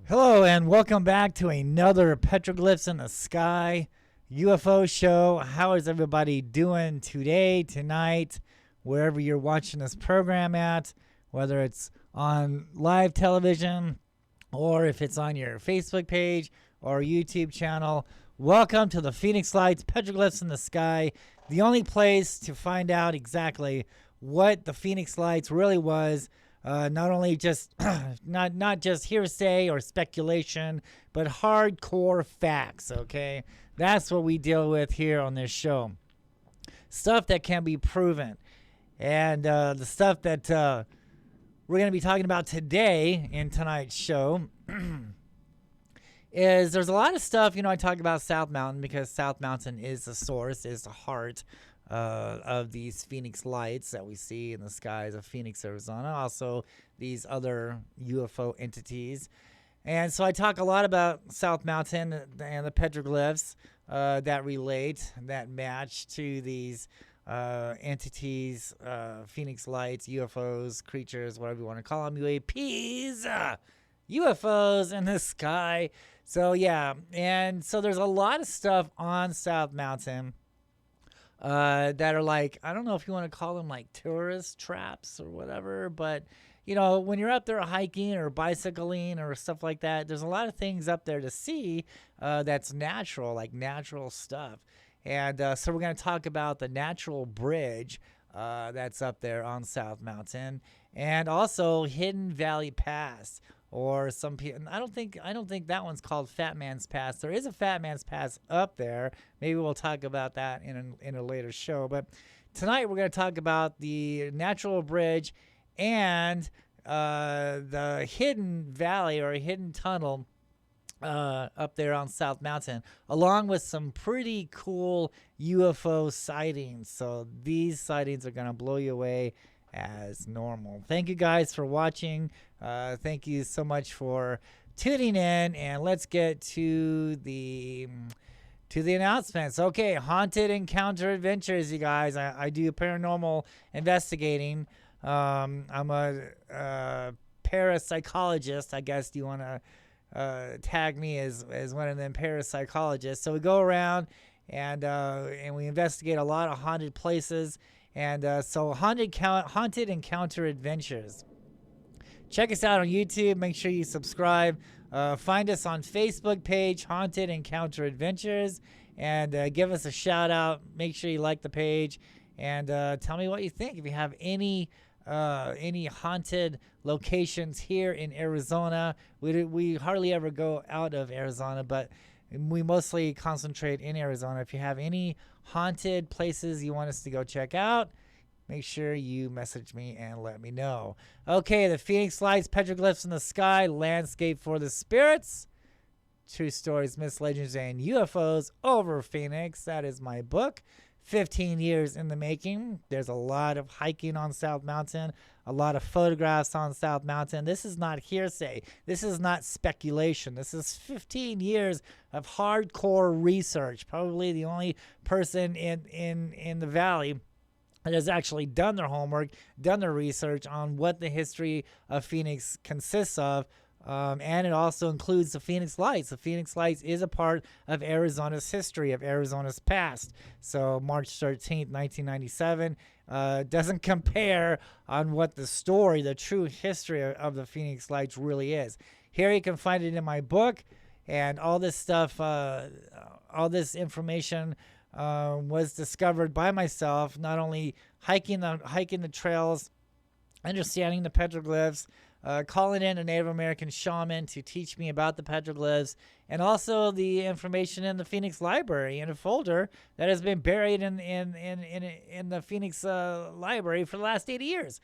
Hello and welcome back to another Petroglyphs in the Sky UFO show. How is everybody doing today, tonight, wherever you're watching this program at, whether it's on live television or if it's on your Facebook page or YouTube channel? Welcome to the Phoenix Lights Petroglyphs in the Sky, the only place to find out exactly what the Phoenix Lights really was. Not only just not just hearsay or speculation, but hardcore facts. Okay, that's what we deal with here on this show. Stuff that can be proven, and the stuff that we're going to be talking about today in tonight's show is there's a lot of stuff. I talk about South Mountain because South Mountain is the source, is the heart of these Phoenix Lights that we see in the skies of Phoenix, Arizona. Also, these other UFO entities. And so I talk a lot about South Mountain and the petroglyphs that relate, that match to these entities, Phoenix Lights, UFOs, creatures, whatever you want to call them, UAPs, UFOs in the sky. So, yeah. And so there's a lot of stuff on South Mountain that are like, I don't know if you want to call them like tourist traps or whatever, but when you're up there hiking or bicycling or stuff like that, there's a lot of things up there to see that's natural, like natural stuff. And so we're going to talk about the natural bridge that's up there on South Mountain, and also Hidden Valley Pass. Or some people, I don't think that one's called Fat Man's Pass. There is a Fat Man's Pass up there. Maybe we'll talk about that in a later show. But tonight we're going to talk about the natural bridge and the hidden valley or hidden tunnel up there on South Mountain, along with some pretty cool UFO sightings. So these sightings are going to blow you away as normal. Thank you guys for watching. Thank you so much for tuning in, and let's get to the announcements. Okay, Haunted Encounter Adventures, you guys. I do paranormal investigating. I'm a parapsychologist, I guess. Do you want to tag me as one of them parapsychologists? So we go around and we investigate a lot of haunted places. And so Haunted Encounter Adventures. Check us out on YouTube. Make sure you subscribe. Find us on Facebook page, Haunted Encounter Adventures. And give us a shout out. Make sure you like the page. And tell me what you think. If you have any haunted locations here in Arizona. We hardly ever go out of Arizona, but we mostly concentrate in Arizona. If you have any haunted places you want us to go check out, make sure you message me and let me know. Okay, the Phoenix Lights, Petroglyphs in the Sky, Landscape for the Spirits, True Stories, Myths, Legends, and UFOs over Phoenix. That is my book. 15 years in the making. There's a lot of hiking on South Mountain, a lot of photographs on South Mountain. This is not hearsay. This is not speculation. This is 15 years of hardcore research. Probably the only person in the valley that has actually done their homework, done their research on what the history of Phoenix consists of. And it also includes the Phoenix Lights. The Phoenix Lights is a part of Arizona's history, of Arizona's past. So March 13th, 1997 doesn't compare on what the story, the true history of the Phoenix Lights really is. Here you can find it in my book, and all this stuff, all this information was discovered by myself, not only hiking the trails, understanding the petroglyphs, calling in a Native American shaman to teach me about the petroglyphs, and also the information in the Phoenix Library in a folder that has been buried in the Phoenix Library for the last 80 years.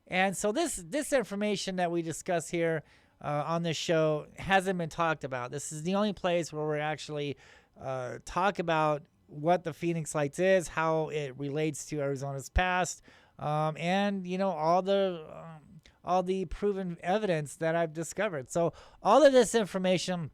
And so this information that we discuss here on this show hasn't been talked about. This is the only place where we actually talk about what the Phoenix Lights is, how it relates to Arizona's past, and all the proven evidence that I've discovered. So all of this information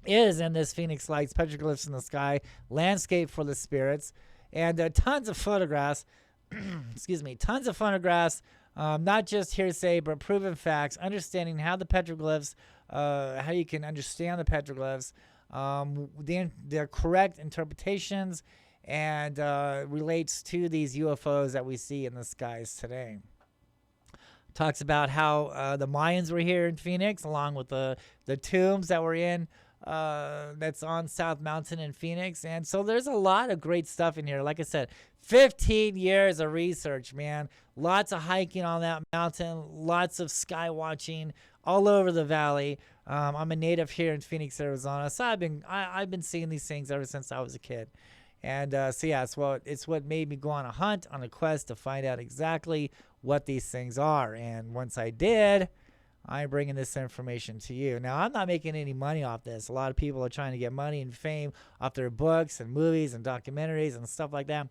is in this Phoenix Lights, Petroglyphs in the Sky, Landscape for the Spirits, and tons of photographs. Tons of photographs, not just hearsay, but proven facts, understanding how the petroglyphs how you can understand the petroglyphs, the correct interpretations, and relates to these UFOs that we see in the skies today. Talks about how the Mayans were here in Phoenix, along with the tombs that were in that's on South Mountain in Phoenix. And so there's a lot of great stuff in here. Like I said, 15 years of research, man. Lots of hiking on that mountain, lots of sky watching all over the valley. I'm a native here in Phoenix, Arizona, so I've been seeing these things ever since I was a kid. And so yeah, it's what made me go on a hunt, on a quest to find out exactly what these things are. And once I did, I'm bringing this information to you. Now, I'm not making any money off this. A lot of people are trying to get money and fame off their books and movies and documentaries and stuff like that.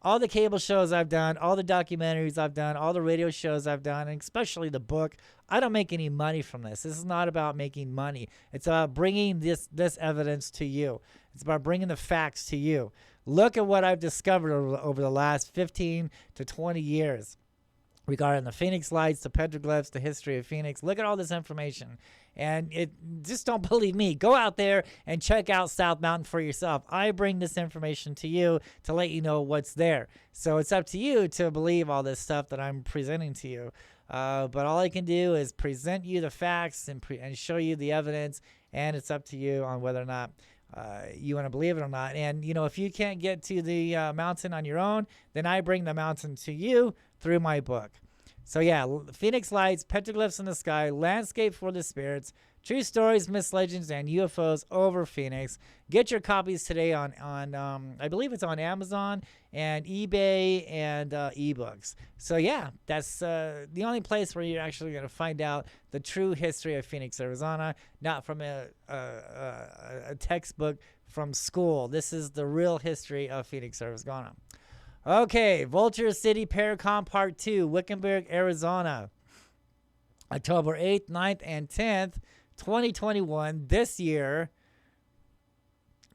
All the cable shows I've done, all the documentaries I've done, all the radio shows I've done, and especially the book, I don't make any money from this. This is not about making money. It's about bringing this evidence to you. It's about bringing the facts to you. Look at what I've discovered over the last 15 to 20 years regarding the Phoenix Lights, the petroglyphs, the history of Phoenix. Look at all this information. And just don't believe me. Go out there and check out South Mountain for yourself. I bring this information to you to let you know what's there. So it's up to you to believe all this stuff that I'm presenting to you. But all I can do is present you the facts and show you the evidence. And it's up to you on whether or not you want to believe it or not. And, if you can't get to the mountain on your own, then I bring the mountain to you through my book. So yeah, Phoenix Lights, Petroglyphs in the Sky, Landscape for the Spirits, True Stories, Myths, Legends, and UFOs over Phoenix. Get your copies today on I believe it's on Amazon and eBay and ebooks. So yeah, that's the only place where you're actually going to find out the true history of Phoenix, Arizona, not from a textbook from school. This is the real history of Phoenix, Arizona. Okay, Vulture City Paracon Part 2, Wickenburg, Arizona. October 8th, 9th, and 10th, 2021. This year,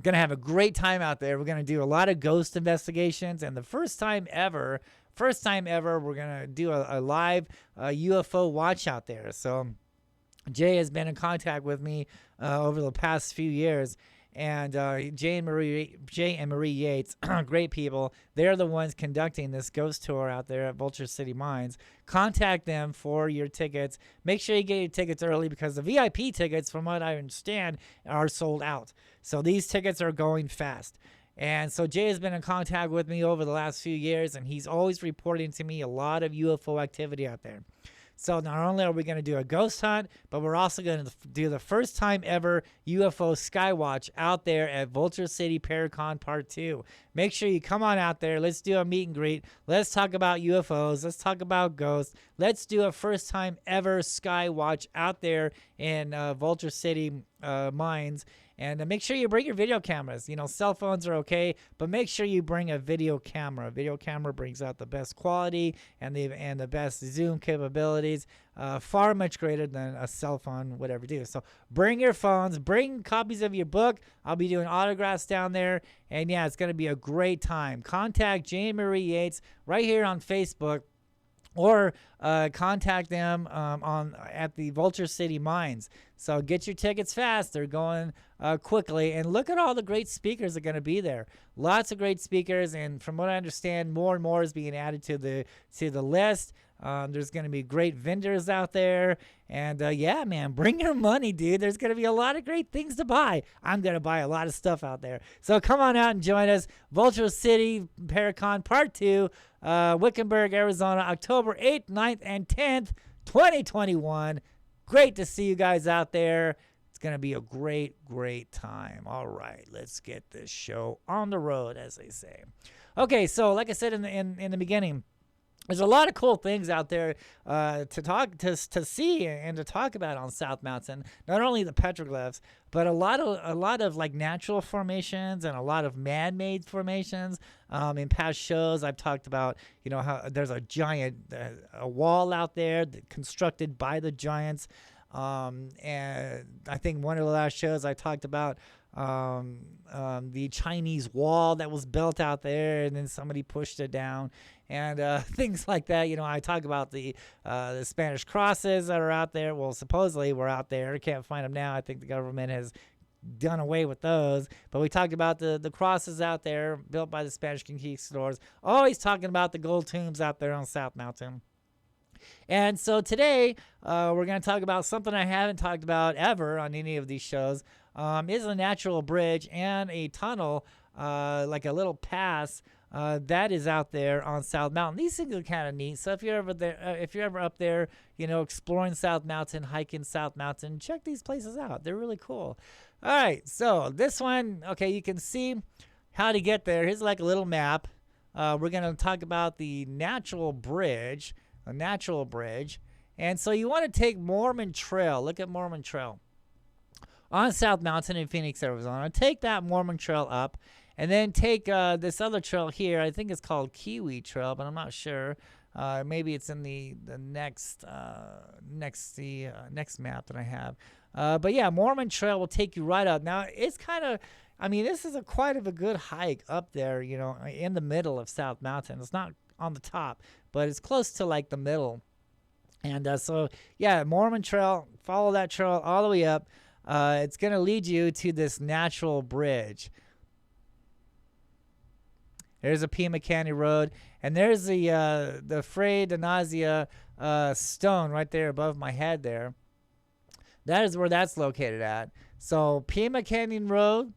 going to have a great time out there. We're going to do a lot of ghost investigations. And the first time ever, we're going to do a live UFO watch out there. So Jay has been in contact with me over the past few years. And Jay and Marie Yates, great people. They're the ones conducting this ghost tour out there at Vulture City Mines. Contact them for your tickets. Make sure you get your tickets early because the VIP tickets, from what I understand, are sold out. So these tickets are going fast. And so Jay has been in contact with me over the last few years, and he's always reporting to me a lot of UFO activity out there. So not only are we going to do a ghost hunt, but we're also going to do the first time ever UFO Skywatch out there at Vulture City Paracon Part 2. Make sure you come on out there. Let's do a meet and greet. Let's talk about UFOs. Let's talk about ghosts. Let's do a first time ever Skywatch out there in Vulture City Mines. And make sure you bring your video cameras. Cell phones are okay, but make sure you bring a video camera. A video camera brings out the best quality and the best zoom capabilities, far much greater than a cell phone would ever do. So bring your phones, bring copies of your book. I'll be doing autographs down there. And yeah, it's going to be a great time. Contact Jane Marie Yates right here on Facebook. Or contact them at the Vulture City Mines. So get your tickets fast. They're going quickly. And look at all the great speakers that are going to be there. Lots of great speakers. And from what I understand, more and more is being added to the list. There's going to be great vendors out there. And yeah, man, bring your money, dude. There's going to be a lot of great things to buy. I'm going to buy a lot of stuff out there. So come on out and join us. Vulture City Paracon Part 2, Wickenburg, Arizona, October 8th, 9th, and 10th, 2021. Great to see you guys out there. It's going to be a great, great time. All right, let's get this show on the road, as they say. Okay, so like I said in the beginning, there's a lot of cool things out there to see and to talk about on South Mountain. Not only the petroglyphs, but a lot of like natural formations and a lot of man-made formations. In past shows, I've talked about how there's a giant a wall out there constructed by the giants. And I think one of the last shows I talked about the Chinese wall that was built out there, and then somebody pushed it down, and things like that. I talk about the Spanish crosses that are out there. Well, supposedly we're out there. Can't find them now. I think the government has done away with those. But we talked about the crosses out there built by the Spanish conquistadors. Always talking about the gold tombs out there on South Mountain. And so today we're going to talk about something I haven't talked about ever on any of these shows. Is a natural bridge and a tunnel, like a little pass that is out there on South Mountain. These things are kind of neat. So if you're ever there, if you're ever up there, exploring South Mountain, hiking South Mountain, check these places out. They're really cool. All right, so this one, okay, you can see how to get there. Here's like a little map. We're going to talk about the natural bridge, a natural bridge. And so you want to take Mormon Trail. Look at Mormon Trail on South Mountain in Phoenix, Arizona. Take that Mormon Trail up, and then take this other trail here. I think it's called Kiwi Trail, but I'm not sure. Maybe it's in the next map that I have. But yeah, Mormon Trail will take you right up. Now it's kind of, this is quite of a good hike up there. In the middle of South Mountain. It's not on the top, but it's close to like the middle. And so yeah, Mormon Trail. Follow that trail all the way up. It's going to lead you to this natural bridge. There's a Pima Canyon Road, and there's the Fray de Nazia stone right there above my head there. That is where that's located at. So Pima Canyon Road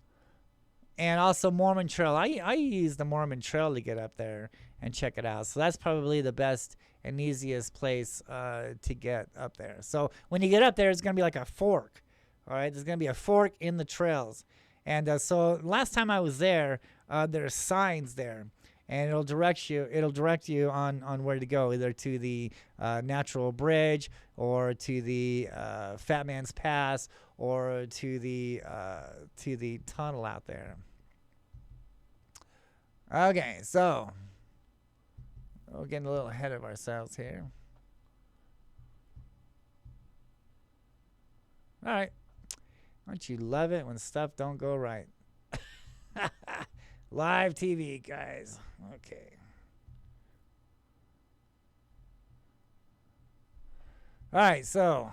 and also Mormon Trail. I use the Mormon Trail to get up there and check it out. So that's probably the best and easiest place to get up there. So when you get up there, it's going to be like a fork. All right, there's going to be a fork in the trails. And so last time I was there, there's signs there, and it'll direct you on where to go, either to the natural bridge or to the Fat Man's Pass or to the tunnel out there. Okay, so we're getting a little ahead of ourselves here. All right. Don't you love it when stuff don't go right? Live TV, guys. Okay. All right, so.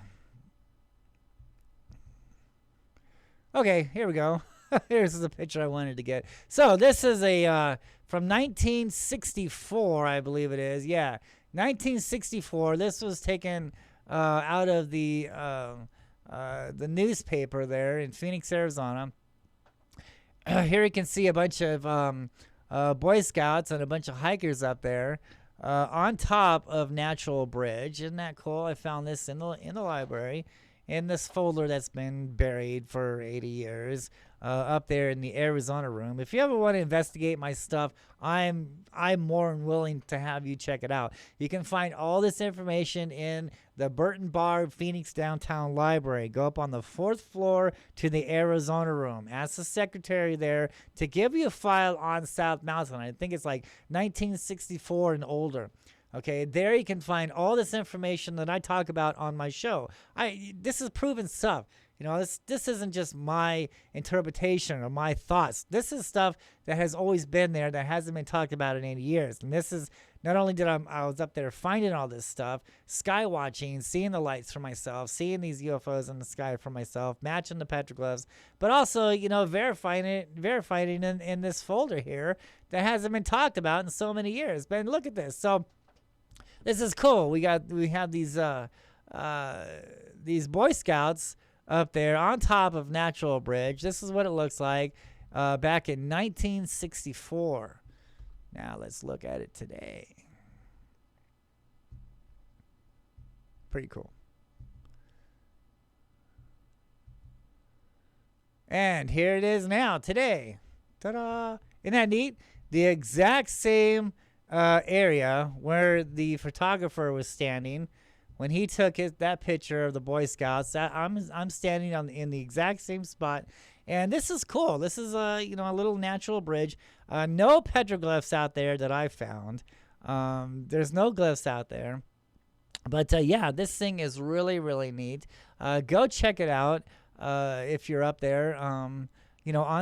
Okay, here we go. Here's the picture I wanted to get. So this is a from 1964, I believe it is. Yeah, 1964. This was taken out of the newspaper there in Phoenix, Arizona. Here you can see a bunch of Boy Scouts and a bunch of hikers up there on top of Natural Bridge. Isn't that cool? I found this in the library, in this folder that's been buried for 80 years up there in the Arizona room. If you ever want to investigate my stuff, I'm more than willing to have you check it out. You can find all this information in the Burton Bar Phoenix Downtown Library. Go up on the 4th floor to the Arizona room. Ask the secretary there to give you a file on South Mountain. I think it's like 1964 and older. Okay, there you can find all this information that I talk about on my show. This is proven stuff. This isn't just my interpretation or my thoughts. This is stuff that has always been there that hasn't been talked about in 80 years. And this is, not only did I was up there finding all this stuff, sky watching, seeing the lights for myself, seeing these UFOs in the sky for myself, matching the petroglyphs, but also, verifying it in this folder here that hasn't been talked about in so many years. But look at this. So this is cool. We have these Boy Scouts up there on top of Natural Bridge. This is what it looks like back in 1964. Now let's look at it today. Pretty cool. And here it is now, today. Ta-da! Isn't that neat? The exact same area where the photographer was standing when he took that picture of the Boy Scouts. I'm standing in the exact same spot, and this is cool. This is a little natural bridge. No petroglyphs out there that I found. There's no glyphs out there. But yeah, this thing is really, really neat. Go check it out if you're up there. On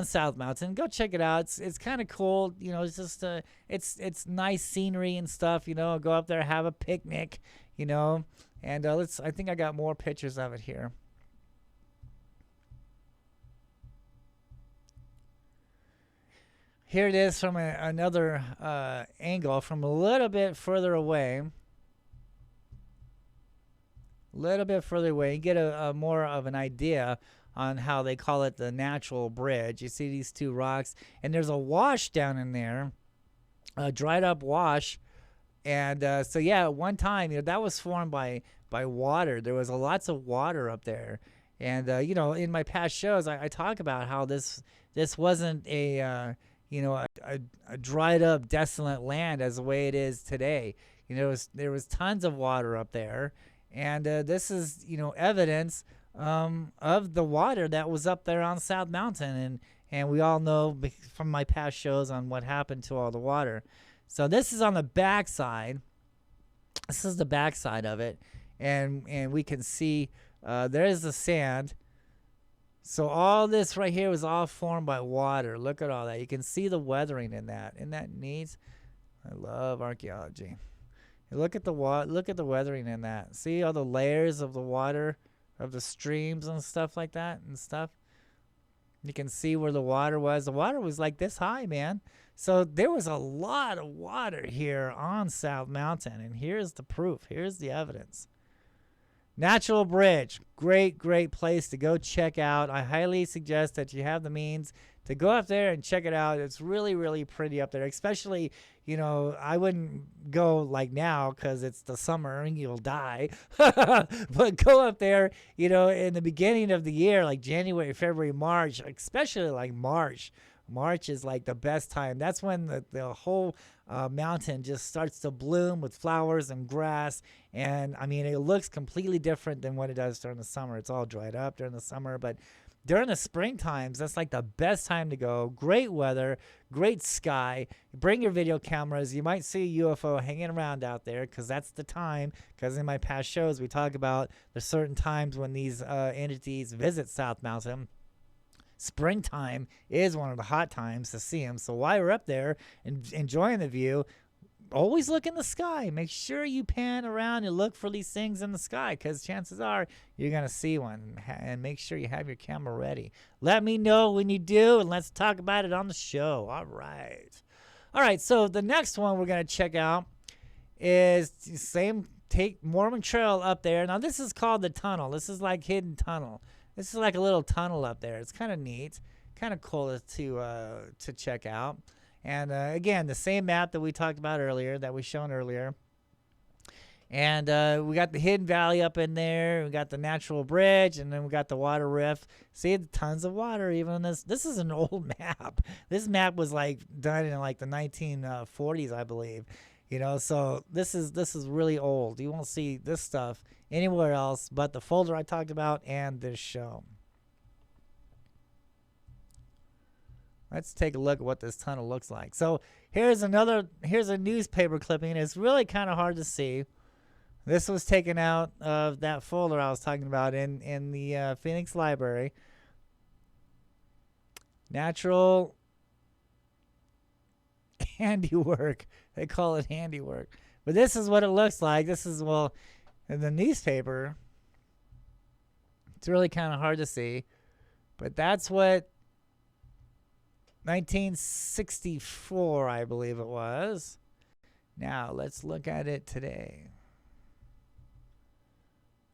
South Mountain, go check it out. It's kind of cool. It's just it's nice scenery and stuff. Go up there, have a picnic. You know, and let's. I think I got more pictures of it here. Here it is from another angle, from a little bit further away. Little bit further away, you get a more of an idea on how they call it the natural bridge. You see these two rocks, and there's a wash down in there, a dried up wash. And so yeah, at one time, that was formed by water. There was lots of water up there. And in my past shows, I talk about how this wasn't a dried up, desolate land as the way it is today. There was tons of water up there, and this is evidence of the water that was up there on South Mountain, and we all know from my past shows on what happened to all the water. So this is on the back side. This is the back side of it, and we can see there's the sand. So all this right here was all formed by water. Look at all that. You can see the weathering in that. Isn't that neat? I love archaeology. Look at the weathering in that. See all the layers of the water, of the streams and stuff like that and stuff. You can see where the water was. The water was like this high, man. So there was a lot of water here on South Mountain, and here's the proof. Here's the evidence. Natural Bridge, great place to go check out. I highly suggest that you have the means to go up there and check it out. It's really, really pretty up there, especially, I wouldn't go like now because it's the summer and you'll die. But go up there, in the beginning of the year, like January, February, March, especially like March. March is like the best time. That's when the whole mountain just starts to bloom with flowers and grass. And I mean, it looks completely different than what it does during the summer. It's all dried up during the summer, but during the spring times, that's like the best time to go. Great weather, great sky. Bring your video cameras. You might see a UFO hanging around out there because that's the time. Because in my past shows, we talk about the certain times when these entities visit South Mountain. Springtime is one of the hot times to see them. So while you're up there and enjoying the view, always look in the sky. Make sure you pan around and look for these things in the sky, because chances are you're going to see one. And make sure you have your camera ready. Let me know when you do, and let's talk about it on the show. All right. So the next one we're going to check out is the same Mormon Trail up there. Now this is called the tunnel. This is like hidden tunnel. This is like a little tunnel up there. It's kind of neat, kind of cool to check out. And again, the same map that we talked about earlier, that we shown earlier. And we got the hidden valley up in there. We got the natural bridge, and then we got the water rift. See, tons of water even in this. This is an old map. This map was like done in like the 1940s, I believe. So this is really old. You won't see this stuff anywhere else but the folder I talked about and this show. Let's take a look at what this tunnel looks like. So here's a newspaper clipping. It's really kind of hard to see. This was taken out of that folder I was talking about in the Phoenix Library. Natural handiwork. They call it handiwork. But this is what it looks like. This is, in the newspaper, it's really kind of hard to see. But that's what 1964, I believe it was. Now, let's look at it today.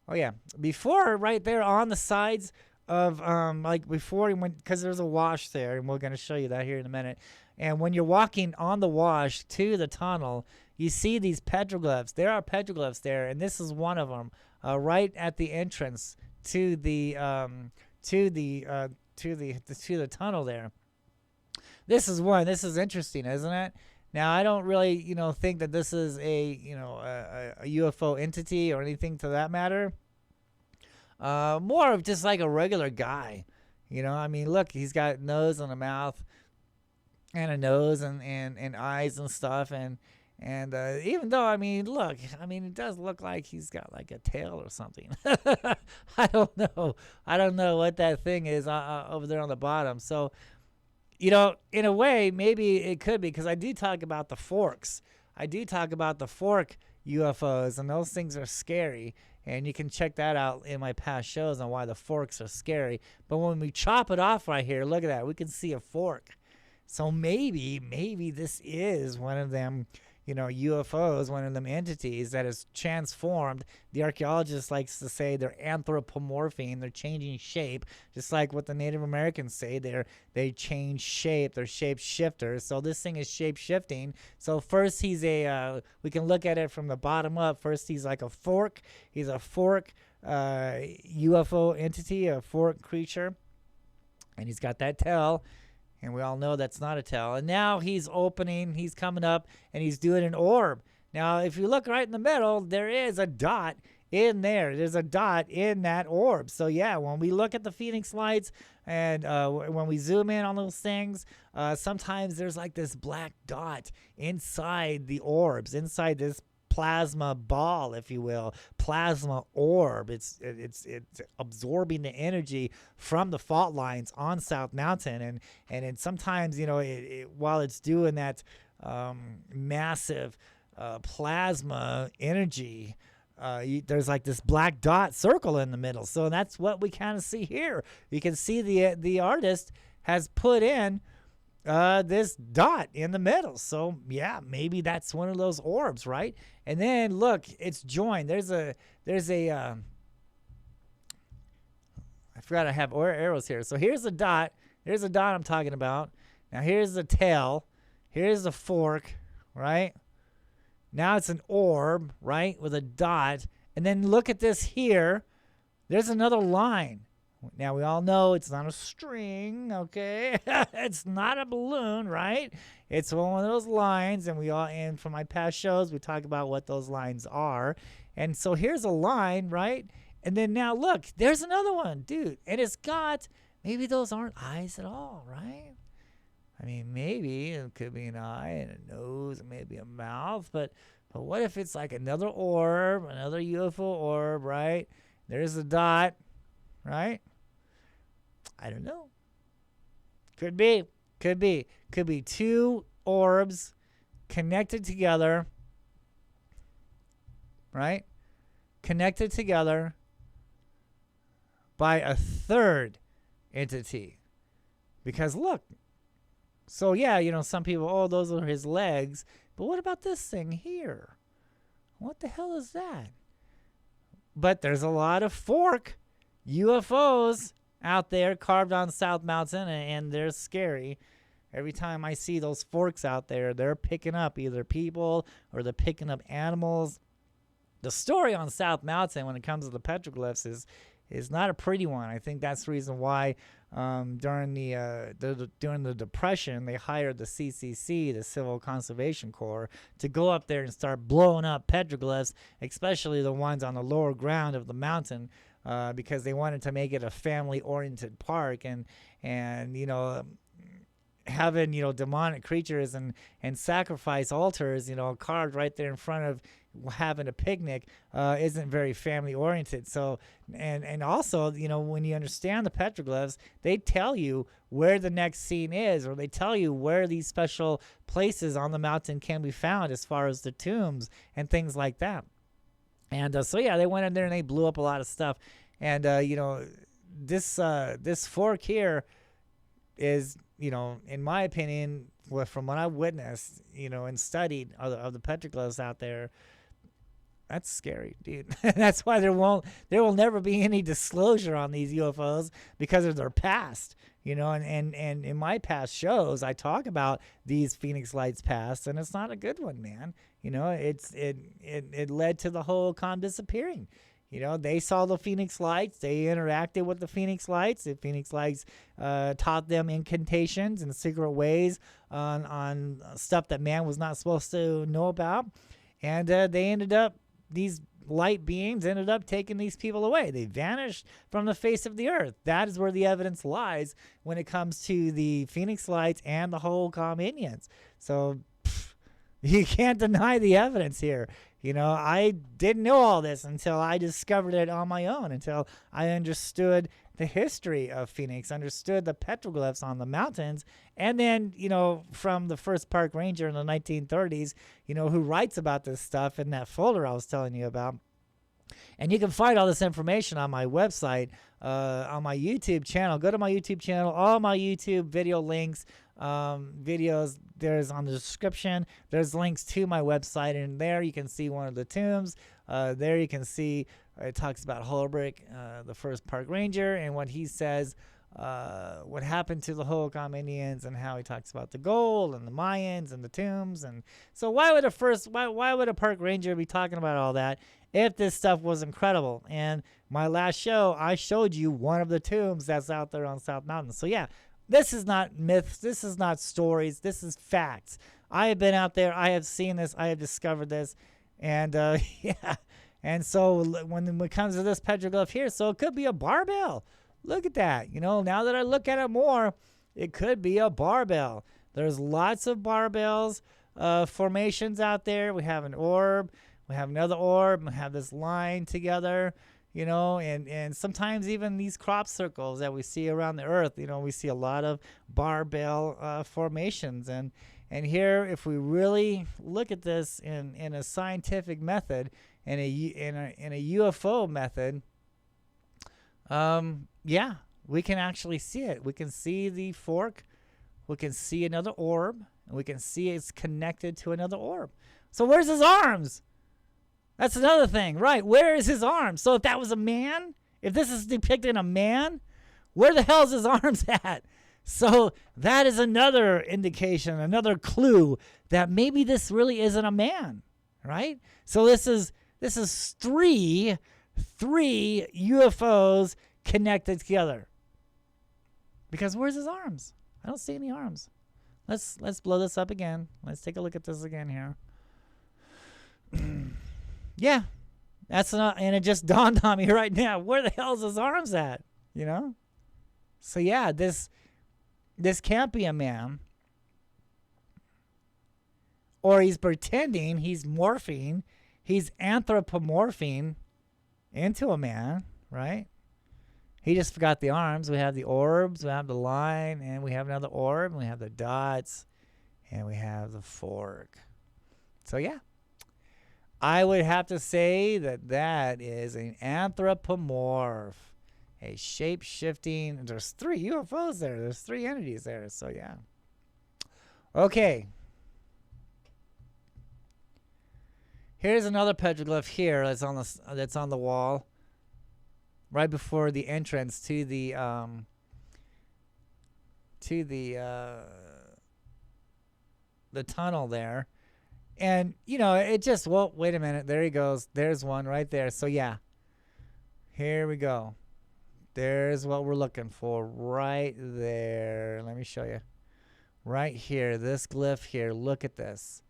Oh, yeah. Before, right there on the sides of, like before, because there's a wash there, and we're going to show you that here in a minute. And when you're walking on the wash to the tunnel, you see these petroglyphs. There are petroglyphs there, and this is one of them, right at the entrance to the tunnel there. This is one. This is interesting, isn't it? Now, I don't really, think that this is a UFO entity or anything to that matter. More of just like a regular guy. I mean, look, he's got a nose and a mouth and a nose and eyes and stuff. And And even though, I mean, look, I mean, it does look like he's got like a tail or something. I don't know. I don't know what that thing is over there on the bottom. So, in a way, maybe it could be, because I do talk about the forks. I do talk about the fork UFOs, and those things are scary. And you can check that out in my past shows on why the forks are scary. But when we chop it off right here, look at that. We can see a fork. So maybe this is one of them, UFOs, one of them entities that has transformed. The archaeologist likes to say they're anthropomorphing, they're changing shape, just like what the Native Americans say, they change shape, they're shape shifters. So this thing is shape shifting. So first we can look at it from the bottom up. First he's like a fork. He's a fork UFO entity, a fork creature, and he's got that tail. And we all know that's not a tail. And now he's coming up, and he's doing an orb. Now, if you look right in the middle, there is a dot in there. There's a dot in that orb. So, yeah, when we look at the Phoenix lights and when we zoom in on those things, sometimes there's like this black dot inside the orbs, inside this plasma ball, if you will, plasma orb. It's absorbing the energy from the fault lines on South Mountain, and sometimes while it's doing that massive plasma energy, there's like this black dot circle in the middle. So that's what we kind of see here. You can see the artist has put in this dot in the middle. So yeah, maybe that's one of those orbs, right? And then look, it's joined. There's a I forgot I have arrows here. So here's a dot. Here's a dot I'm talking about. Now here's the tail. Here's the fork, right? Now it's an orb, right, with a dot. And then look at this here. There's another line. Now, we all know it's not a string, okay? It's not a balloon, right? It's one of those lines, and from my past shows, we talk about what those lines are. And so here's a line, right? And then now, look, there's another one, dude. And it's got, maybe those aren't eyes at all, right? I mean, maybe it could be an eye and a nose and maybe a mouth, but what if it's like another orb, another UFO orb, right? There's a dot, right? I don't know. Could be two orbs connected together, right? Connected together by a third entity. Because look, so yeah, some people, those are his legs, but what about this thing here? What the hell is that? But there's a lot of fork UFOs out there carved on South Mountain, and they're scary. Every time I see those forks out there, they're picking up either people or they're picking up animals. The story on South Mountain when it comes to the petroglyphs is not a pretty one. I think that's the reason why during the Depression they hired the CCC, the Civil Conservation Corps, to go up there and start blowing up petroglyphs, especially the ones on the lower ground of the mountain, because they wanted to make it a family-oriented park, and having demonic creatures and sacrifice altars carved right there in front of having a picnic isn't very family oriented. So and also when you understand the petroglyphs, they tell you where the next scene is, or they tell you where these special places on the mountain can be found as far as the tombs and things like that. And so yeah, they went in there and they blew up a lot of stuff. And this fork here is, in my opinion, from what I've witnessed, and studied of the petroglyphs out there, that's scary, dude. That's why there will never be any disclosure on these UFOs, because of their past, and in my past shows, I talk about these Phoenix Lights past, and it's not a good one, man. It led to the whole con disappearing. They saw the Phoenix Lights. They interacted with the Phoenix Lights. The Phoenix Lights taught them incantations and secret ways on stuff that man was not supposed to know about. And these light beings ended up taking these people away. They vanished from the face of the earth. That is where the evidence lies when it comes to the Phoenix Lights and the whole Cominions. So, You can't deny the evidence here. I didn't know all this until I discovered it on my own, until I understood the history of Phoenix, understood the petroglyphs on the mountains, and then, from the first park ranger in the 1930s, who writes about this stuff in that folder I was telling you about. And you can find all this information on my website, on my YouTube channel. Go to my YouTube channel, all my YouTube video links, videos, there's on the description. There's links to my website, and there you can see one of the tombs. There you can see it talks about Holbrook, the first park ranger, and what he says, what happened to the Hohokam Indians, and how he talks about the gold and the Mayans and the tombs. And so why would a park ranger be talking about all that if this stuff was incredible? And my last show, I showed you one of the tombs that's out there on South Mountain. So yeah, this is not myths. This is not stories. This is facts. I have been out there. I have seen this. I have discovered this. And yeah. And so when it comes to this petroglyph here, so it could be a barbell. Look at that. Now that I look at it more, it could be a barbell. There's lots of barbells formations out there. We have an orb. We have another orb. We have this line together. And sometimes even these crop circles that we see around the earth, we see a lot of barbell formations. And here, if we really look at this in a scientific method, in a UFO method, yeah, we can actually see it. We can see the fork. We can see another orb, and we can see it's connected to another orb. So where's his arms? That's another thing, right? Where is his arms? So if that was a man, if this is depicting a man, where the hell is his arms at? So that is another indication, another clue that maybe this really isn't a man, right? So this is three UFOs connected together. Because where's his arms? I don't see any arms. Let's blow this up again. Let's take a look at this again here. Yeah, that's not, and it just dawned on me right now. Where the hell's his arms at? So yeah, this can't be a man, or he's pretending, he's morphing, he's anthropomorphing into a man, right? He just forgot the arms. We have the orbs, we have the line, and we have another orb, and we have the dots, and we have the fork. So yeah. I would have to say that is an anthropomorph, a shape-shifting. There's 3 UFOs there. There's 3 entities there. So yeah. Okay. Here's another petroglyph here that's on the wall, right before the entrance to the tunnel there. And, it just, well, wait a minute. There he goes. There's one right there. So, yeah. Here we go. There's what we're looking for right there. Let me show you. Right here. This glyph here. Look at this.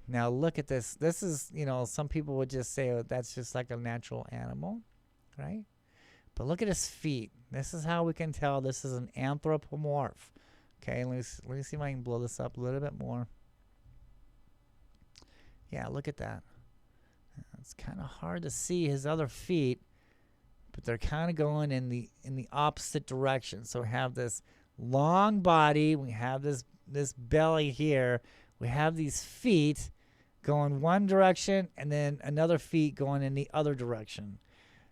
Now, look at this. This is, some people would just say, oh, that's just like a natural animal, right? But look at his feet. This is how we can tell this is an anthropomorph. Okay, let me see if I can blow this up a little bit more. Yeah, look at that. It's kind of hard to see his other feet, but they're kind of going in the opposite direction. So we have this long body, we have this belly here, we have these feet going one direction, and then another feet going in the other direction.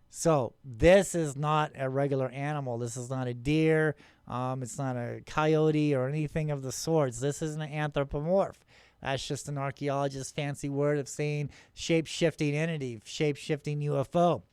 So this is not a regular animal. This is not a deer. It's not a coyote or anything of the sorts. This is an anthropomorph. That's just an archaeologist's fancy word of saying shape-shifting entity, shape-shifting UFO.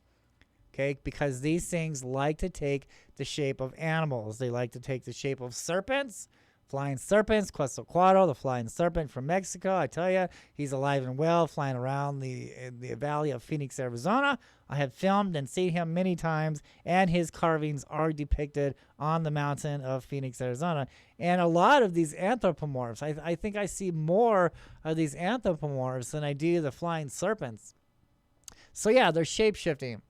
Okay, because these things like to take the shape of animals. They like to take the shape of serpents, flying serpents, Quetzalcoatl, the flying serpent from Mexico. I tell you, he's alive and well, flying around the valley of Phoenix, Arizona. I have filmed and seen him many times, and his carvings are depicted on the mountain of Phoenix, Arizona. And a lot of these anthropomorphs, I think I see more of these anthropomorphs than I do the flying serpents. So yeah, they're shape-shifting.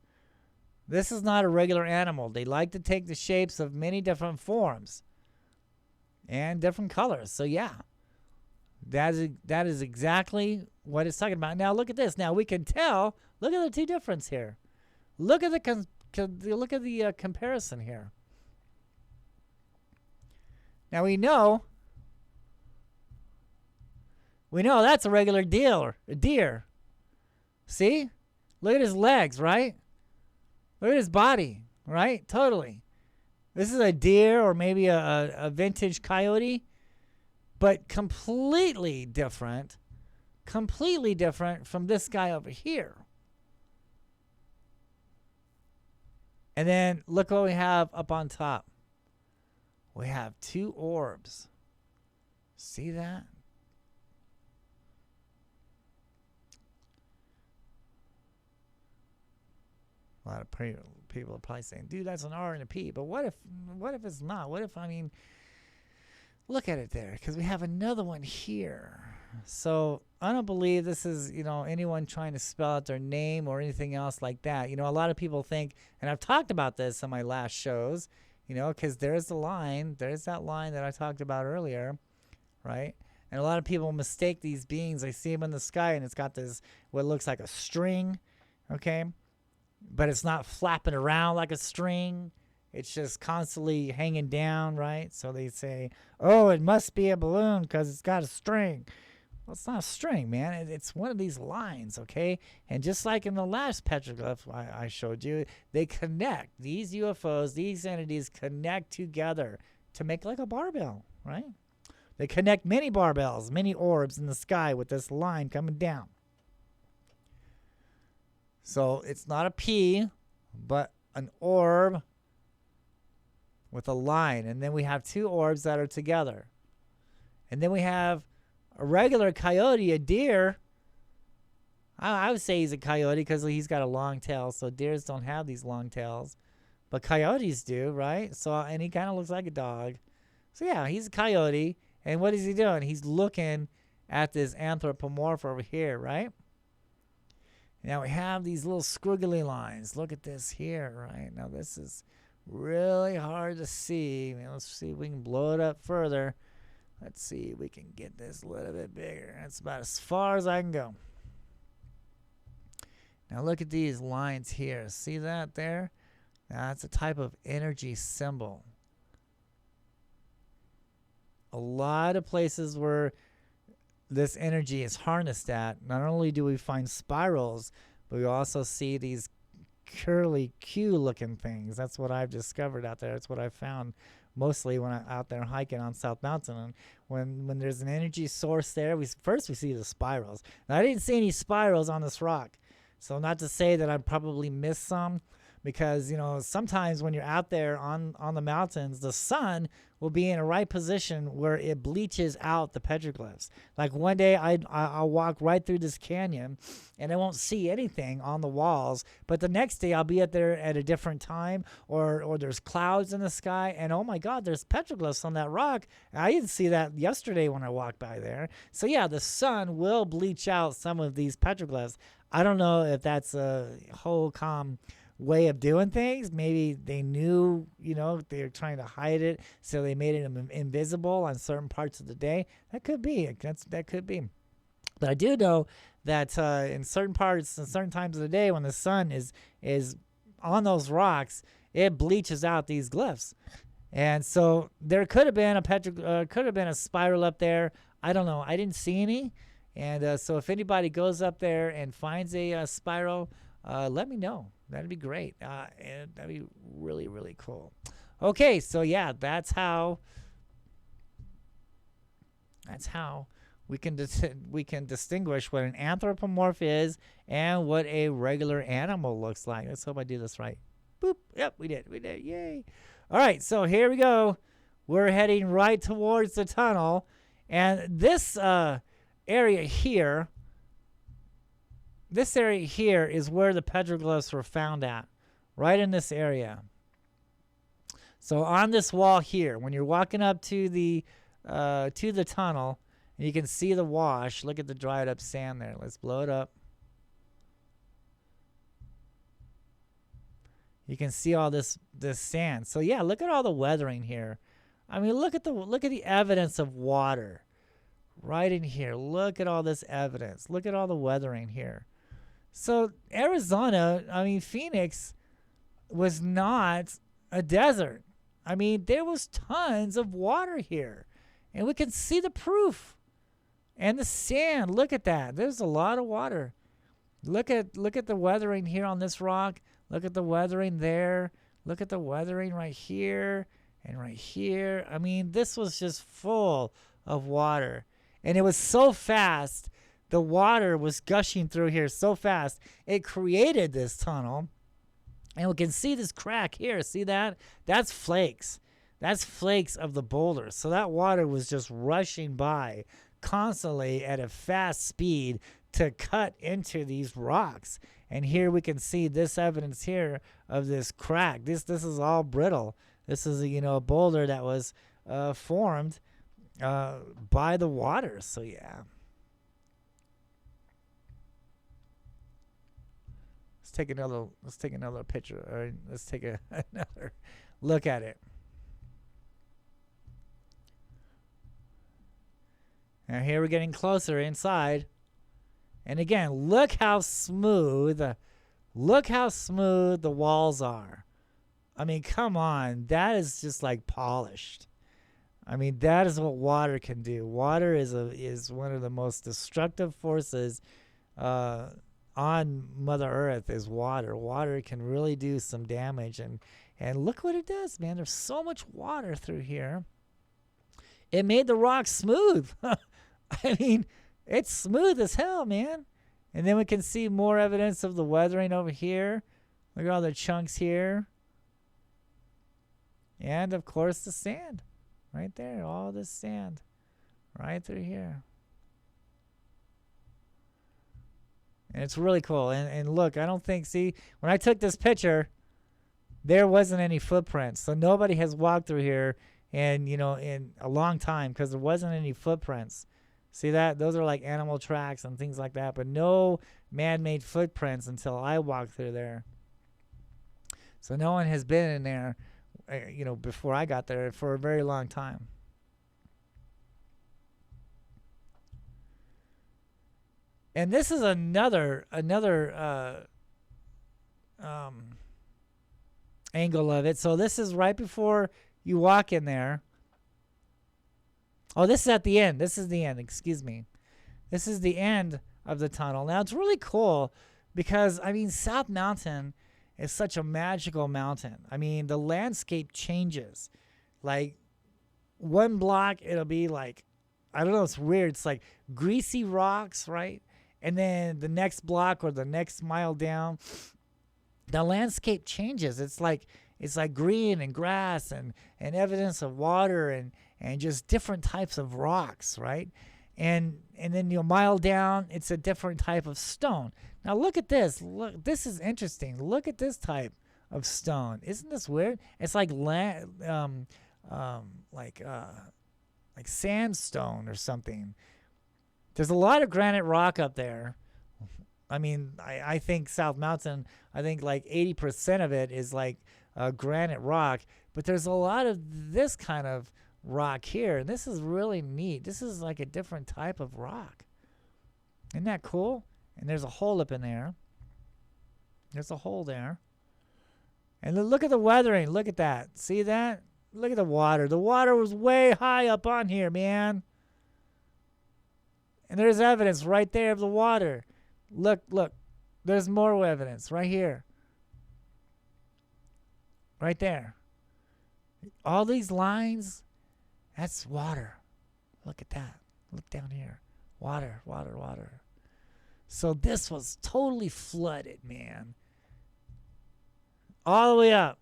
This is not a regular animal. They like to take the shapes of many different forms and different colors. So yeah, That is exactly what it's talking about. Now look at this. Now we can tell. Look at the two difference here. Look at the comparison here. Now we know that's a regular deer. See? Look at his legs, right? Look at his body, right? Totally. This is a deer or maybe a vintage coyote, but completely different from this guy over here. And then look what we have up on top. We have two orbs. See that? A lot of people are probably saying, dude, that's an R and a P. But what if it's not? What if, look at it there, because we have another one here. So I don't believe this is, anyone trying to spell out their name or anything else like that. A lot of people think, and I've talked about this on my last shows, because there's that line that I talked about earlier, right? And a lot of people mistake these beings. They see them in the sky, and it's got this, what looks like a string, okay? But it's not flapping around like a string. It's just constantly hanging down, right? So they say, oh, it must be a balloon because it's got a string. Well, it's not a string, man. It's one of these lines, okay? And just like in the last petroglyph I showed you, they connect. These UFOs, these entities connect together to make like a barbell, right? They connect many barbells, many orbs in the sky with this line coming down. So it's not a P, but an orb with a line. And then we have two orbs that are together. And then we have a regular coyote, a deer. I would say he's a coyote because he's got a long tail. So deers don't have these long tails. But coyotes do, right? So, and he kind of looks like a dog. So yeah, he's a coyote. And what is he doing? He's looking at this anthropomorph over here, right? Now we have these little squiggly lines. Look at this here, right? Now this is really hard to see. Let's see if we can blow it up further. Let's see if we can get this a little bit bigger. That's about as far as I can go. Now look at these lines here. See that there? That's a type of energy symbol. A lot of places where this energy is harnessed at, not only do we find spirals, but we also see these curly Q looking things. That's what I've discovered out there. That's what I've found mostly when I'm out there hiking on South Mountain. And when there's an energy source there, we see the spirals. Now, I didn't see any spirals on this rock. So not to say that I probably missed some, because sometimes when you're out there on the mountains, the sun will be in a right position where it bleaches out the petroglyphs. Like one day I'll walk right through this canyon and I won't see anything on the walls, but the next day I'll be out there at a different time, or there's clouds in the sky and oh my god, there's petroglyphs on that rock. I didn't see that yesterday when I walked by there. So yeah, the sun will bleach out some of these petroglyphs. I don't know if that's a whole way of doing things. Maybe they knew, they were trying to hide it, so they made it invisible on certain parts of the day. That could be. That could be. But I do know that in certain parts and certain times of the day, when the sun is on those rocks, it bleaches out these glyphs. And so there could have been a spiral up there. I don't know. I didn't see any. And so if anybody goes up there and finds a spiral, let me know. That'd be great. And that'd be really, really cool. Okay, so yeah, that's how we can distinguish what an anthropomorph is and what a regular animal looks like. Let's hope I do this right. Boop. Yep, we did. Yay. All right, so here we go. We're heading right towards the tunnel. And this area here is where the petroglyphs were found at, right in this area. So on this wall here, when you're walking up to the tunnel, and you can see the wash. Look at the dried up sand there. Let's blow it up. You can see all this sand. So yeah, look at all the weathering here. I mean, look at the evidence of water, Right in here. Look at all this evidence. Look at all the weathering here. So Arizona, I mean Phoenix, was not a desert. I mean, there was tons of water here. And we can see the proof. And the sand, look at that. There's a lot of water. Look at the weathering here on this rock. Look at the weathering there. Look at the weathering right here and right here. I mean, this was just full of water. And it was so fast. The water was gushing through here so fast. It created this tunnel. And we can see this crack here. See that? That's flakes. That's flakes of the boulders. So that water was just rushing by constantly at a fast speed to cut into these rocks. And here we can see this evidence here of this crack. This is all brittle. This is a boulder that was formed by the water. So yeah. Let's take another picture, or let's take another look at it. Now here we're getting closer inside. And again, look how smooth the walls are. I mean, come on. That is just like polished. I mean, that is what water can do. Water is one of the most destructive forces on Mother Earth is water. Water can really do some damage. And look what it does, man. There's so much water through here. It made the rock smooth. I mean, it's smooth as hell, man. And then we can see more evidence of the weathering over here. Look at all the chunks here. And, of course, the sand. Right there. All this sand. Right through here. And it's really cool. And look, I don't think, see, when I took this picture, there wasn't any footprints. So nobody has walked through here in a long time because there wasn't any footprints. See that? Those are like animal tracks and things like that, but no man-made footprints until I walked through there. So no one has been in there, before I got there for a very long time. And this is another angle of it. So this is right before you walk in there. Oh, this is at the end. This is the end. Excuse me. This is the end of the tunnel. Now, it's really cool because, I mean, South Mountain is such a magical mountain. I mean, the landscape changes. Like, one block, it'll be like, I don't know, it's weird. It's like greasy rocks, right? And then the next block or the next mile down, the landscape changes. It's like green and grass and evidence of water and just different types of rocks, right? And then a mile down, it's a different type of stone. Now look at this. Look, this is interesting. Look at this type of stone. Isn't this weird? It's like sandstone or something. There's a lot of granite rock up there. I mean, I think South Mountain, I think like 80% of it is like granite rock, but there's a lot of this kind of rock here. And this is really neat. This is like a different type of rock. Isn't that cool? And there's a hole up in there. There's a hole there. And look at the weathering. Look at that. See that? Look at the water. The water was way high up on here, man. And there's evidence right there of the water. Look. There's more evidence right here. Right there. All these lines, that's water. Look at that. Look down here. Water. So this was totally flooded, man. All the way up.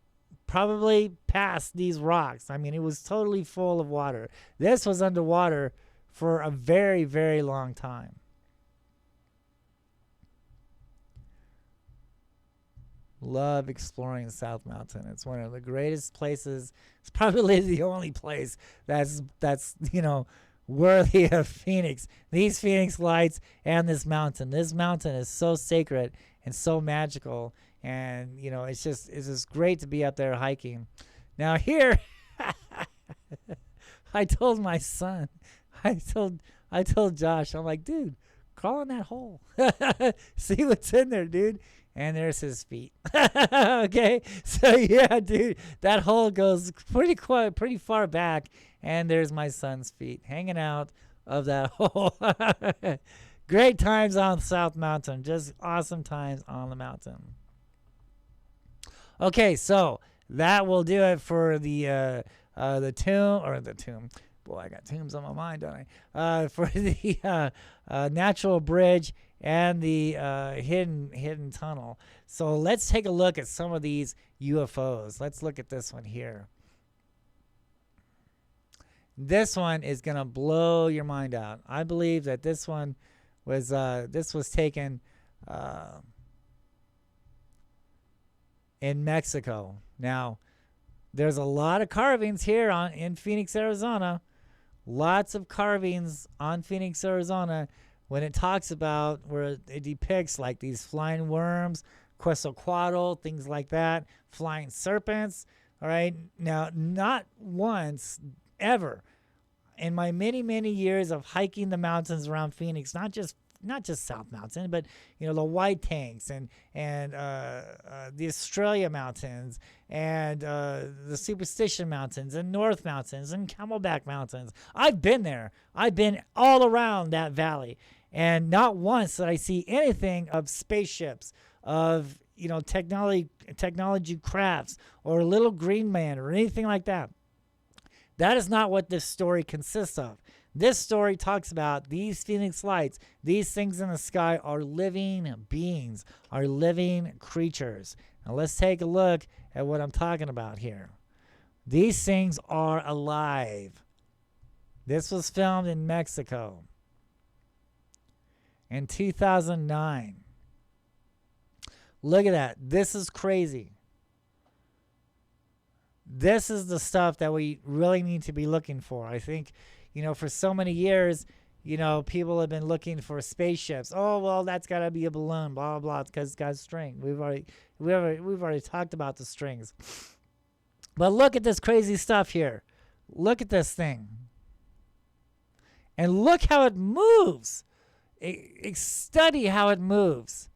Probably past these rocks. I mean, it was totally full of water. This was underwater for a very, very long time. Love exploring South Mountain. It's one of the greatest places. It's probably the only place that's worthy of Phoenix. These Phoenix lights and this mountain. This mountain is so sacred and so magical, and it's just great to be up there hiking. Now here, I told my son, I told Josh, I'm like, dude, crawl in that hole. See what's in there, dude. And there's his feet. Okay, so yeah, dude, that hole goes pretty far back, and there's my son's feet hanging out of that hole. Great times on South Mountain, just awesome times on the mountain. Okay, so that will do it for the tomb. Boy, I got tombs on my mind, don't I? For the natural bridge and the hidden tunnel. So let's take a look at some of these UFOs. Let's look at this one here. This one is gonna blow your mind out. I believe that this one was taken in Mexico. Now, there's a lot of carvings here in Phoenix, Arizona. Lots of carvings on Phoenix, Arizona, when it talks about where it depicts like these flying worms, Quetzalcoatl, things like that, flying serpents. All right. Now, not once ever in my many years of hiking the mountains around Phoenix, not just South Mountain, but the White Tanks and the Australia Mountains and the Superstition Mountains and North Mountains and Camelback Mountains. I've been there. I've been all around that valley, and not once did I see anything of spaceships, of technology crafts, or little green man or anything like that. That is not what this story consists of. This story talks about these Phoenix lights. These things in the sky are living beings, are living creatures. Now let's take a look at what I'm talking about here. These things are alive. This was filmed in Mexico in 2009. Look at that. This is crazy. This is the stuff that we really need to be looking for. I think, for so many years, people have been looking for spaceships. Oh, well, that's got to be a balloon, blah, blah, blah. It's because it's got string. We've already talked about the strings. But look at this crazy stuff here. Look at this thing. And look how it moves. Study how it moves.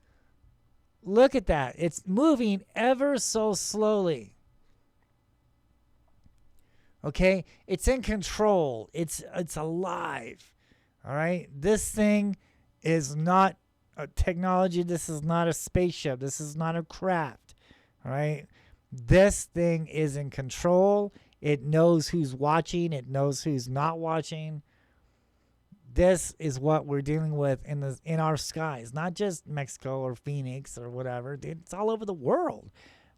Look at that. It's moving ever so slowly. Okay, it's in control. It's alive. All right, this thing is not a technology. This is not a spaceship. This is not a craft. All right, this thing is in control. It knows who's watching. It knows who's not watching. This is what we're dealing with in our skies, not just Mexico or Phoenix or whatever. It's all over the world.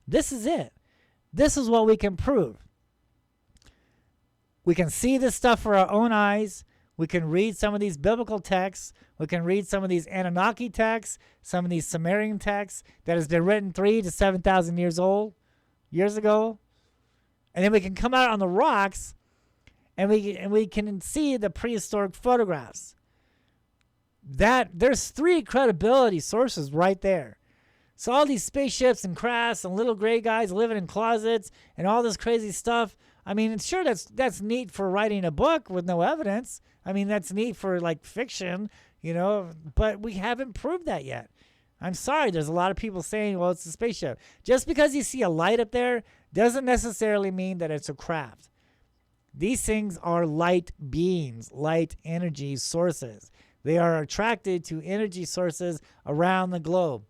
This is it. This is what we can prove. We can see this stuff for our own eyes. We can read some of these biblical texts. We can read some of these Anunnaki texts, some of these Sumerian texts that has been written 3,000 to 7,000 years ago. And then we can come out on the rocks and we can see the prehistoric photographs. There's 3 credibility sources right there. So all these spaceships and crafts and little gray guys living in closets and all this crazy stuff, I mean, sure, that's neat for writing a book with no evidence. I mean, that's neat for like fiction, but we haven't proved that yet. I'm sorry. There's a lot of people saying, well, it's a spaceship. Just because you see a light up there doesn't necessarily mean that it's a craft. These things are light beings, light energy sources. They are attracted to energy sources around the globe.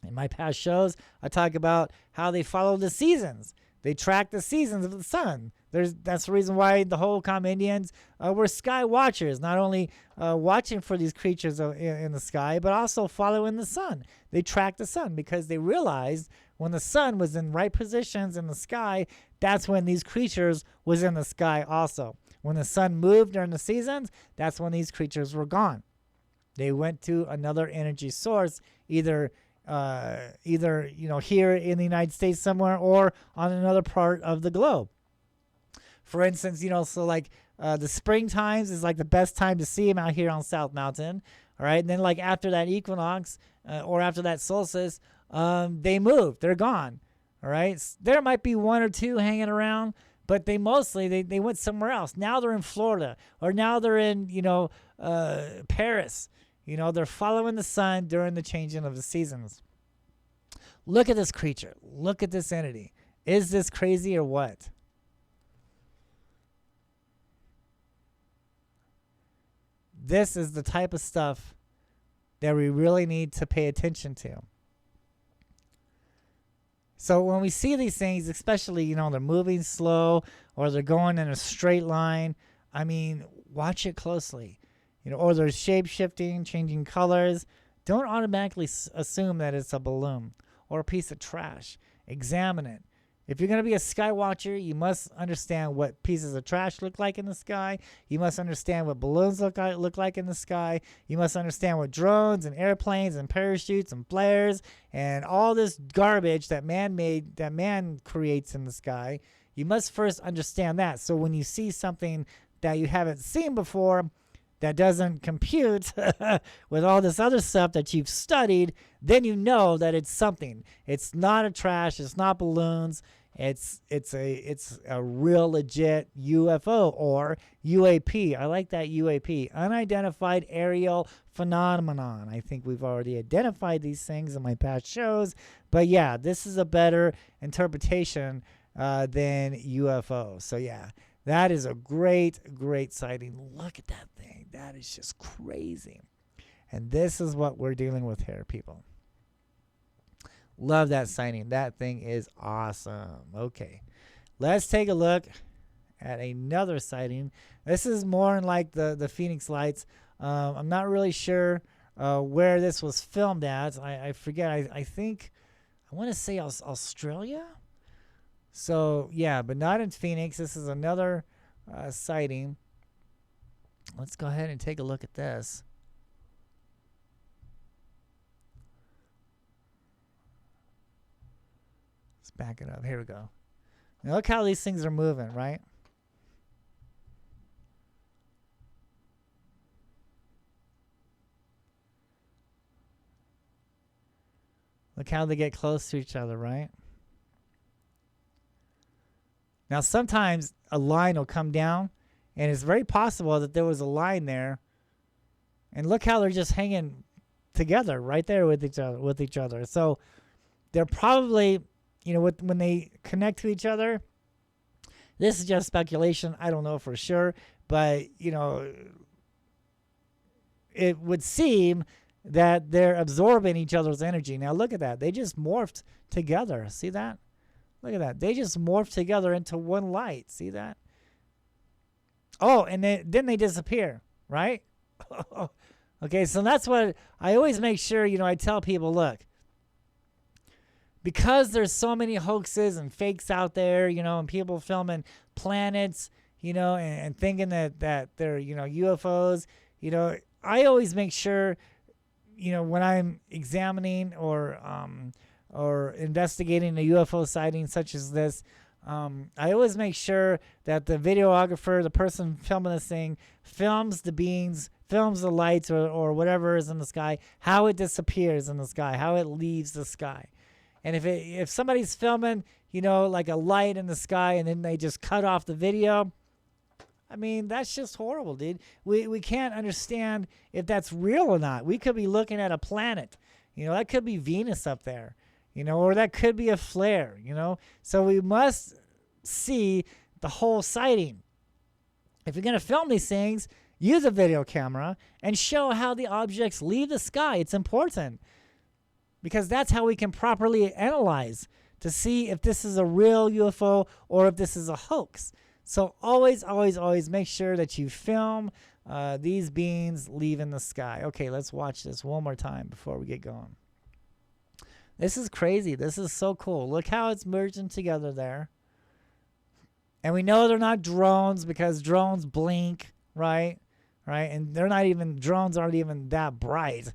In my past shows, I talk about how they follow the seasons. They track the seasons of the sun. That's the reason why the Hohokam Indians were sky watchers, not only watching for these creatures in the sky, but also following the sun. They tracked the sun because they realized when the sun was in right positions in the sky, that's when these creatures was in the sky also. When the sun moved during the seasons, that's when these creatures were gone. They went to another energy source, either here in the United States somewhere or on another part of the globe. For instance, so like the spring times is like the best time to see them out here on South Mountain. All right. And then like after that equinox or after that solstice, they move. They're gone. All right. There might be 1 or 2 hanging around, but they mostly they went somewhere else. Now they're in Florida, or now they're in Paris. They're following the sun during the changing of the seasons. Look at this creature. Look at this entity. Is this crazy or what? This is the type of stuff that we really need to pay attention to. So when we see these things, especially, they're moving slow or they're going in a straight line, watch it closely. Or they're shape-shifting, changing colors. Don't automatically assume that it's a balloon or a piece of trash. Examine it. If you're going to be a sky watcher, you must understand what pieces of trash look like in the sky. You must understand what balloons look like in the sky. You must understand what drones and airplanes and parachutes and flares and all this garbage that man creates in the sky. You must first understand that. So when you see something that you haven't seen before, that doesn't compute with all this other stuff that you've studied, then you know that it's something. It's not a trash. It's not balloons. It's a real legit UFO or UAP. I like that UAP, unidentified aerial phenomenon. I think we've already identified these things in my past shows, but yeah, this is a better interpretation than UFO. So yeah. That is a great sighting. Look at that thing. That is just crazy. And this is what we're dealing with here, people. Love that sighting. That thing is awesome. Okay. Let's take a look at another sighting. This is more in like the Phoenix Lights. I'm not really sure where this was filmed at. I forget. I think, I want to say Australia? So, yeah, but not in Phoenix. This is another sighting. Let's go ahead and take a look at this. Let's back it up. Here we go. Now look how these things are moving, right? Look how they get close to each other, right? Now, sometimes a line will come down, and it's very possible that there was a line there. And look how they're just hanging together right there with each other. So they're probably, when they connect to each other, this is just speculation. I don't know for sure. But, it would seem that they're absorbing each other's energy. Now, look at that. They just morphed together. See that? Look at that. They just morphed together into one light. See that? Oh, and then they disappear, right? Okay, so that's what I always make sure, I tell people, look, because there's so many hoaxes and fakes out there, and people filming planets, and thinking that they're, UFOs, I always make sure, when I'm examining or investigating a UFO sighting such as this, I always make sure that the videographer, the person filming this thing, films the beings, films the lights or whatever is in the sky, how it disappears in the sky, how it leaves the sky. And if somebody's filming, like a light in the sky and then they just cut off the video, that's just horrible, dude. We can't understand if that's real or not. We could be looking at a planet. That could be Venus up there. Or that could be a flare, So we must see the whole sighting. If you're going to film these things, use a video camera and show how the objects leave the sky. It's important because that's how we can properly analyze to see if this is a real UFO or if this is a hoax. So always make sure that you film these beings leaving the sky. Okay, let's watch this one more time before we get going. This is crazy. This is so cool. Look how it's merging together there. And we know they're not drones because drones blink, right? And drones aren't even that bright.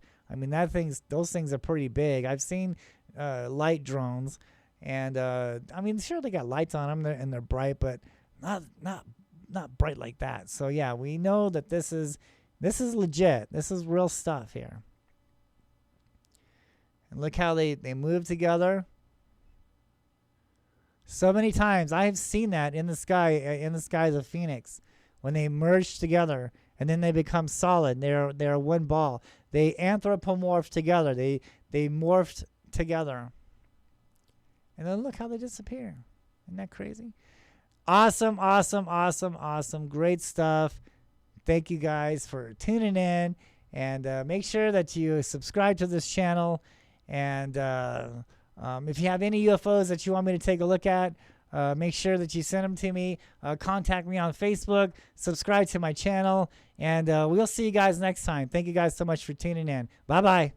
Those things are pretty big. I've seen light drones, and sure they got lights on them and they're bright, but not bright like that. So yeah, we know that this is legit. This is real stuff here. And look how they move together. So many times I have seen that in the sky, in the skies of Phoenix, when they merge together and then they become solid. They're one ball. They anthropomorph together. They morphed together. And then look how they disappear. Isn't that crazy? Awesome, awesome, awesome, awesome. Great stuff. Thank you guys for tuning in. And make sure that you subscribe to this channel. And if you have any UFOs that you want me to take a look at, make sure that you send them to me. Contact me on Facebook. Subscribe to my channel. And we'll see you guys next time. Thank you guys so much for tuning in. Bye-bye.